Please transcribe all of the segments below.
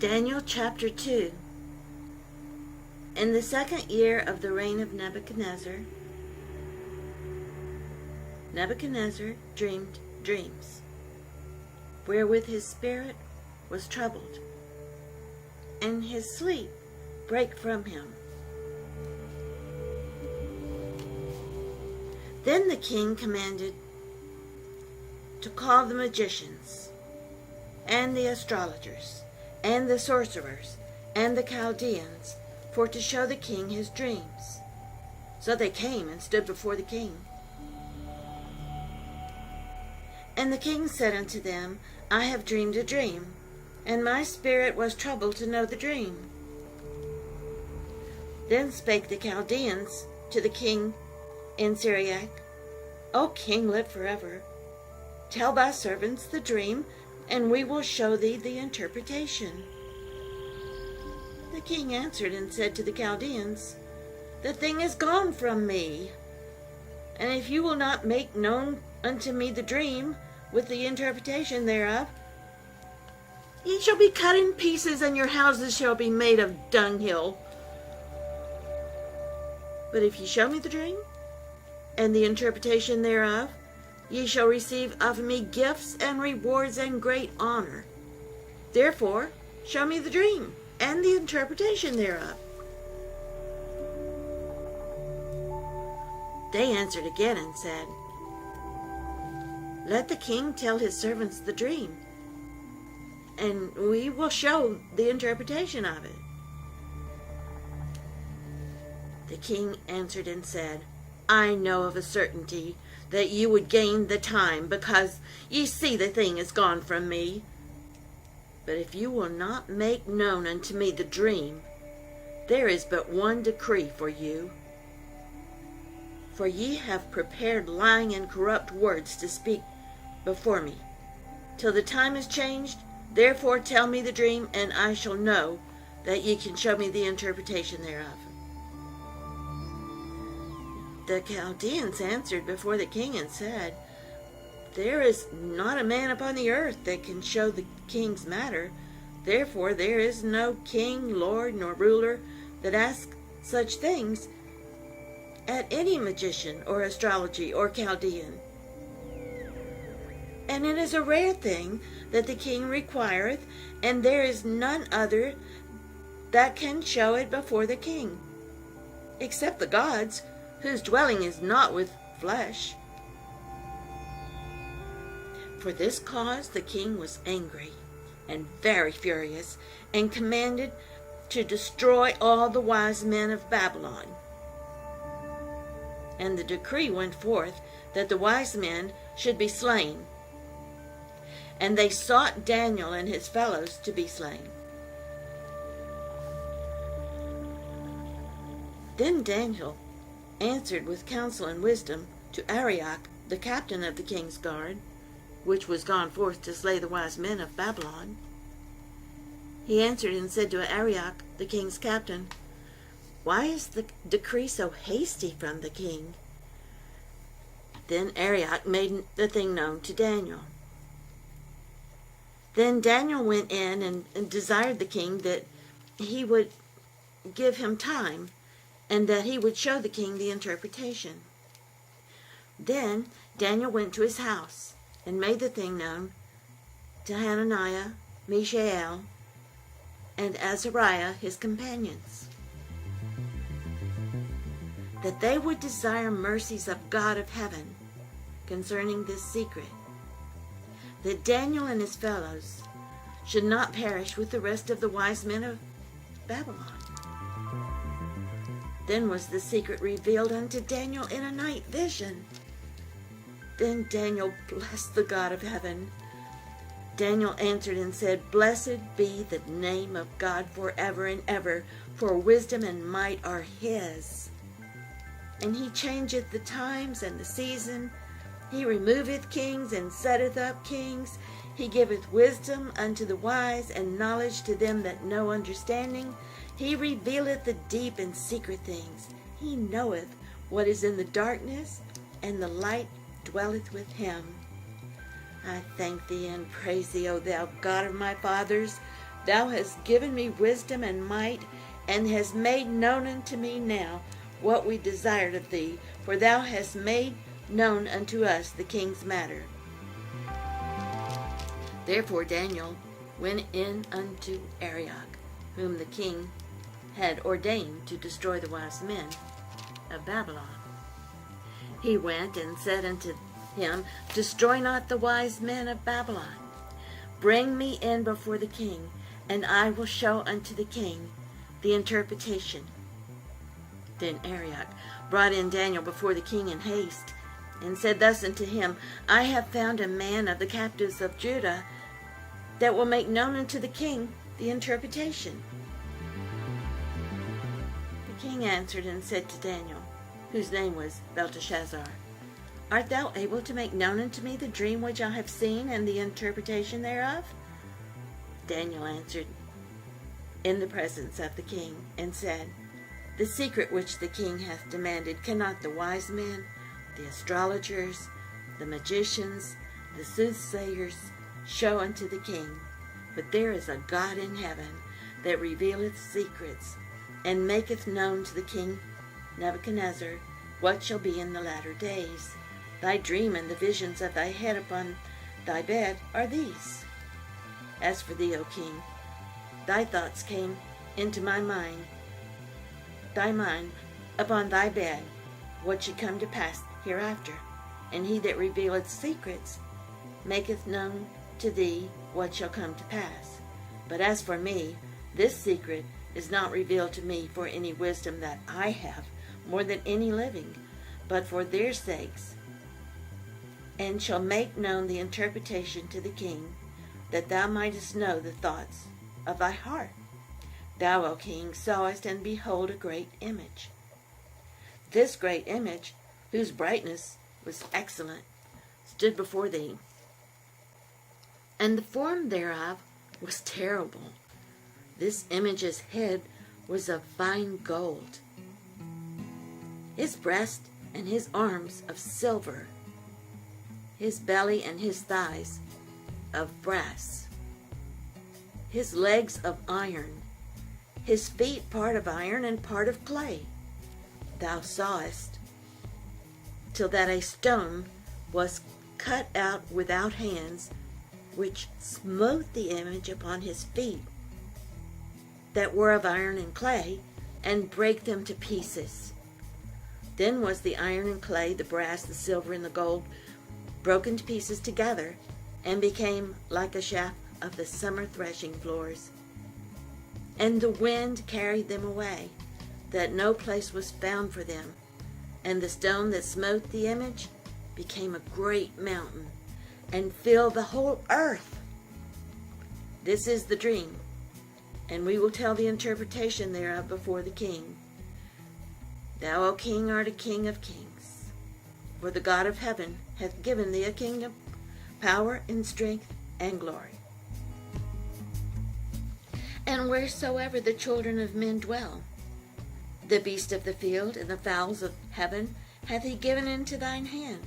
Daniel chapter 2. In the 2nd year of the reign of Nebuchadnezzar dreamed dreams, wherewith his spirit was troubled, and his sleep brake from him. Then the king commanded to call the magicians, and the astrologers, and the sorcerers, and the Chaldeans, for to show the king his dreams. So they came and stood before the king. And the king said unto them, I have dreamed a dream, and my spirit was troubled to know the dream. Then spake the Chaldeans to the king in Syriac, O king, live forever. Tell thy servants the dream, and we will show thee the interpretation. The king answered and said to the Chaldeans, The thing is gone from me, and if you will not make known unto me the dream with the interpretation thereof, ye shall be cut in pieces, and your houses shall be made of dunghill. But if ye show me the dream and the interpretation thereof, ye shall receive of me gifts and rewards and great honor. Therefore show me the dream and the interpretation thereof. They answered again and said, Let the king tell his servants the dream, and we will show the interpretation of it. The king answered and said, I know of a certainty that you would gain the time, because ye see the thing is gone from me. But if you will not make known unto me the dream, there is but one decree for you. For ye have prepared lying and corrupt words to speak before me, till the time is changed. Therefore tell me the dream, and I shall know that ye can show me the interpretation thereof. The Chaldeans answered before the king and said, There is not a man upon the earth that can show the king's matter. Therefore there is no king, lord, nor ruler that asks such things at any magician or astrology or Chaldean. And it is a rare thing that the king requireth, and there is none other that can show it before the king, except the gods, whose dwelling is not with flesh. For this cause the king was angry and very furious, and commanded to destroy all the wise men of Babylon. And the decree went forth that the wise men should be slain. And they sought Daniel and his fellows to be slain. Then Daniel answered with counsel and wisdom to Arioch, the captain of the king's guard, which was gone forth to slay the wise men of Babylon. He answered and said to Arioch, the king's captain, Why is the decree so hasty from the king? Then Arioch made the thing known to Daniel. Then Daniel went in and desired the king that he would give him time, and that he would show the king the interpretation. Then Daniel went to his house, and made the thing known to Hananiah, Mishael, and Azariah his companions, that they would desire mercies of God of heaven concerning this secret, that Daniel and his fellows should not perish with the rest of the wise men of Babylon. Then was the secret revealed unto Daniel in a night vision. Then Daniel blessed the God of heaven. Daniel answered and said, Blessed be the name of God forever and ever, for wisdom and might are his. And he changeth the times and the season. He removeth kings and setteth up kings. He giveth wisdom unto the wise, and knowledge to them that know understanding. He revealeth the deep and secret things. He knoweth what is in the darkness, and the light dwelleth with him. I thank thee and praise thee, O thou God of my fathers, Thou hast given me wisdom and might, and hast made known unto me now what we desired of thee, for thou hast made known unto us the king's matter. Therefore Daniel went in unto Arioch, whom the king had ordained to destroy the wise men of Babylon. He went and said unto him, Destroy not the wise men of Babylon. Bring me in before the king, and I will show unto the king the interpretation. Then Arioch brought in Daniel before the king in haste, and said thus unto him, I have found a man of the captives of Judah that will make known unto the king the interpretation. The king answered and said to Daniel, whose name was Belteshazzar, Art thou able to make known unto me the dream which I have seen, and the interpretation thereof? Daniel answered in the presence of the king, and said, The secret which the king hath demanded cannot the wise men, the astrologers, the magicians, the soothsayers show unto the king. But there is a God in heaven that revealeth secrets, and maketh known to the king Nebuchadnezzar what shall be in the latter days. Thy dream and the visions of thy head upon thy bed are these. As for thee, O king, thy thoughts came into my mind, thy mind upon thy bed, what should come to pass hereafter. And he that revealeth secrets maketh known to thee what shall come to pass. But as for me, this secret is not revealed to me for any wisdom that I have more than any living, but for their sakes, and shall make known the interpretation to the king, that thou mightest know the thoughts of thy heart. Thou, O king, sawest and behold a great image. This great image, whose brightness was excellent, stood before thee, and the form thereof was terrible. This image's head was of fine gold, his breast and his arms of silver, his belly and his thighs of brass, his legs of iron, his feet part of iron and part of clay. Thou sawest till that a stone was cut out without hands, which smote the image upon his feet, that were of iron and clay, and brake them to pieces. Then was the iron and clay, the brass, the silver, and the gold broken to pieces together, and became like a chaff of the summer threshing floors. And the wind carried them away, that no place was found for them. And the stone that smote the image became a great mountain, and filled the whole earth. This is the dream, and we will tell the interpretation thereof before the king. Thou, O king, art a king of kings, for the God of heaven hath given thee a kingdom, power, and strength, and glory. And wheresoever the children of men dwell, the beasts of the field and the fowls of heaven hath he given into thine hand,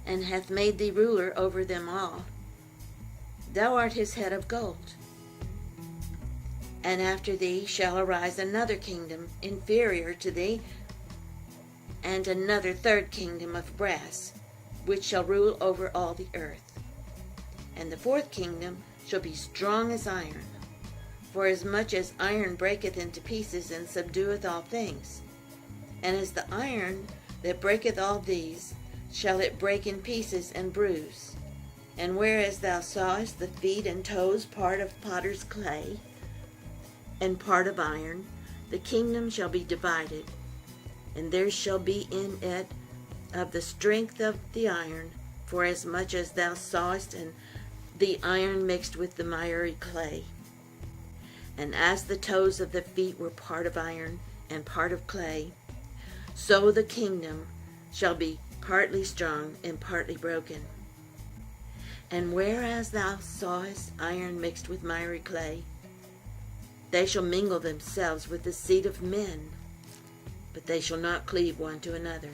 and hath made thee ruler over them all. Thou art his head of gold. And after thee shall arise another kingdom inferior to thee, and another third kingdom of brass, which shall rule over all the earth. And the fourth kingdom shall be strong as iron, for as much as iron breaketh into pieces and subdueth all things. And as the iron that breaketh all these, shall it break in pieces and bruise. And whereas thou sawest the feet and toes part of potter's clay, and part of iron, the kingdom shall be divided, and there shall be in it of the strength of the iron, for as much as thou sawest and the iron mixed with the miry clay. And as the toes of the feet were part of iron and part of clay, so the kingdom shall be partly strong and partly broken. And whereas thou sawest iron mixed with miry clay, they shall mingle themselves with the seed of men, but they shall not cleave one to another,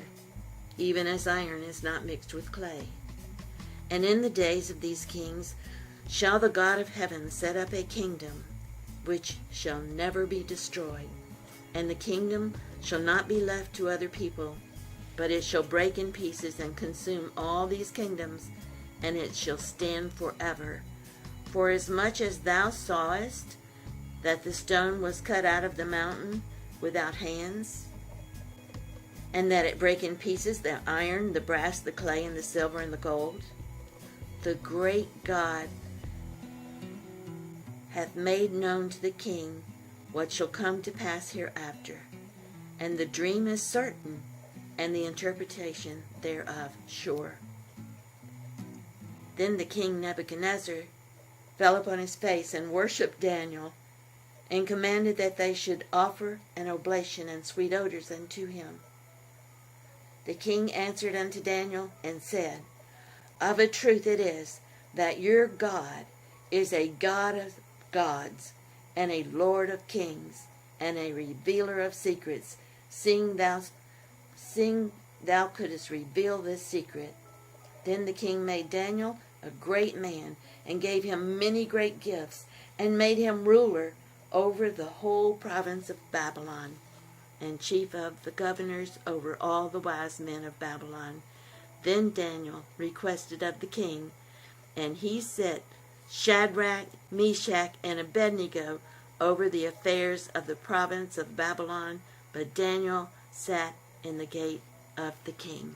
even as iron is not mixed with clay. And in the days of these kings shall the God of heaven set up a kingdom which shall never be destroyed, and the kingdom shall not be left to other people, but it shall break in pieces and consume all these kingdoms, and it shall stand forever. For as much as thou sawest that the stone was cut out of the mountain without hands, and that it brake in pieces the iron, the brass, the clay, and the silver, and the gold, the great God hath made known to the king what shall come to pass hereafter. And the dream is certain, and the interpretation thereof sure. Then the king Nebuchadnezzar fell upon his face and worshipped Daniel, and commanded that they should offer an oblation and sweet odors unto him. The king answered unto Daniel and said, Of a truth it is that your God is a God of gods, and a Lord of kings, and a revealer of secrets, seeing thou couldst reveal this secret. Then the king made Daniel a great man, and gave him many great gifts, and made him ruler over the whole province of Babylon, and chief of the governors over all the wise men of Babylon. Then Daniel requested of the king, and he set Shadrach, Meshach, and Abednego over the affairs of the province of Babylon, but Daniel sat in the gate of the king.